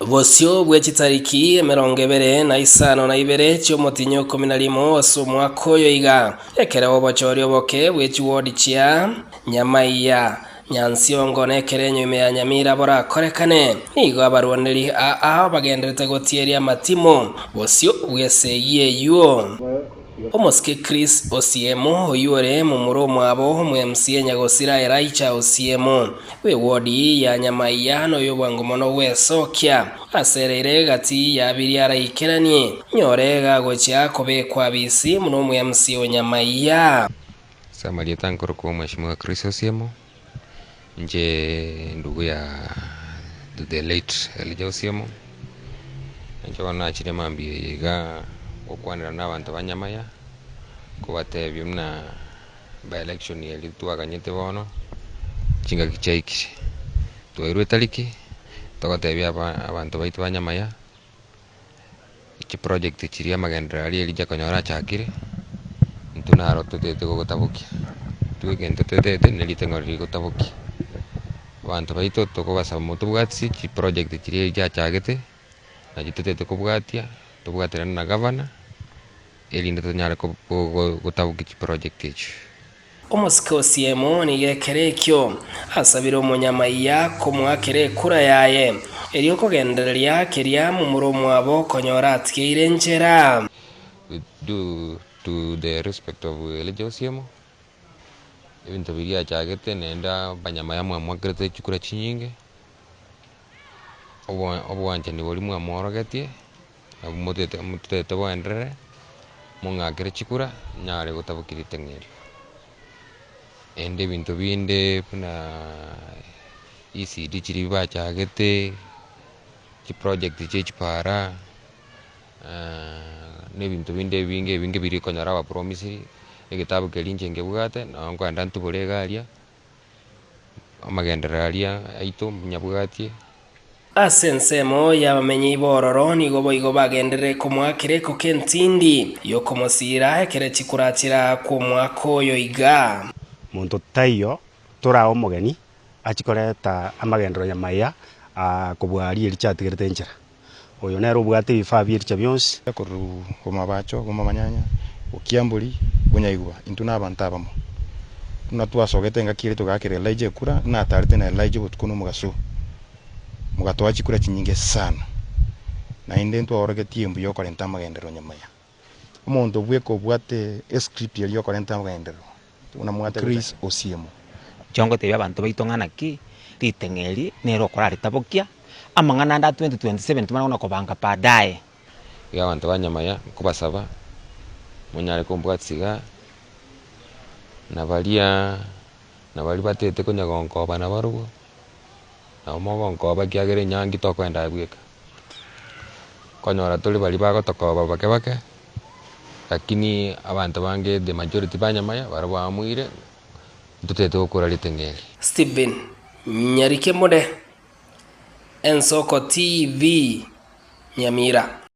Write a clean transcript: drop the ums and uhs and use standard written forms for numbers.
Bosio bwechitariki 25 cy'umutinyo 11 asumwaka oyo iga ekerewo bochori oboke bwechiwodi chia Nyamaiya Nyansiongo nekerenyo ime ya Nyamira bora korekane igo abarwaneri bagenderete gotieria amatimo bosio bweseye yuo Omoske Chris Osiemo oyure mu muromo abo mu MCA Nyagosira Eraicha Osiemo we wodi ya Nyamaiya no yobwango mono wesokia aserere gati ya biriara ikeranie nyorega gocha kobekwa bisi muno mu MCA Nyamaiya Samaria tankoro kwa Mheshimiwa Chris Osiemo nje ndugu ya the late Elijah Osiemo nje na chire mambi ga okwanira n'abantu banyamaya kubatebye mna by election yeli twaganyete bono chinga kichaiki twairwe taliki twatebye abantu baitu banyamaya iki project chiri amagendera ali Elijah konyora chakire ntunaro tutete gutabukia twigende tutete nelitengori gutabukia abantu baitu tokobasa mutubwatsi chi project chiri Elijah chagete na tutete kubwatia tubwatira na governor elinda tanyara gutabukia chi project echo Omoske Osiemo ni gekerekyo asabira umunyamaiya kumwakere kura yaye eriyo kogendereria keria mu muromo abo konyora atkeire njera due to the respect of Elijah Osiemo ebintu biria chagete nenda banyamaya mwamwakerete chikura chinyinge obwanje ni boli mwamorogetie mutete bwendere mungakere chikura nyare gutabukira iteng'eri ende bintu binde na ECD chiri bachagete chi project chipara ne bintu binde binge biri konyara ba promise egitabu kelinje ngebugate na ngwanda ntuburegaria amagenderaria aito nyabugati Asensemo yabamenyi bororo nigo boigo bagendere kumwakire ko kentindi yo komosira ekere chikuratira kumwaka oyo iga muntu tayo turao mugeni achikoreta amagendero Nyamaiya kubwari erichatigirete njera oyo nero bwate bifabi ericha byonsi koru komabacho komamanyanya okiamburi bunyaigwa intuna abantu abamo natwasogete ngakire tugakire Elijah kura na tarite na Elijah butukuno mugaso mugatoa chikura chinyinge sana na inde ntworogetie mbu yo 40 amagendero Nyamaiya omuntu bweko bwate script yo 40 amagendero una mwate Chris Osiemo chongo tebya abantu baitongana ki liteng'eri nero korari tabokia amang'ana nda 2027 tumana kobanga baadaye ya abantu banyamaya kubasaba munyare kumbwatsiga na bali batete konyagonko bana barugo na omogonko bakiagere nyangi tokwenda gweka konyora tuli bali bagotokoba bake lakini abantu bange the majority banyamaya barwa amuire tutete okura liteng'eri Stephen Nyarike Mode Ensoko TV Nyamira.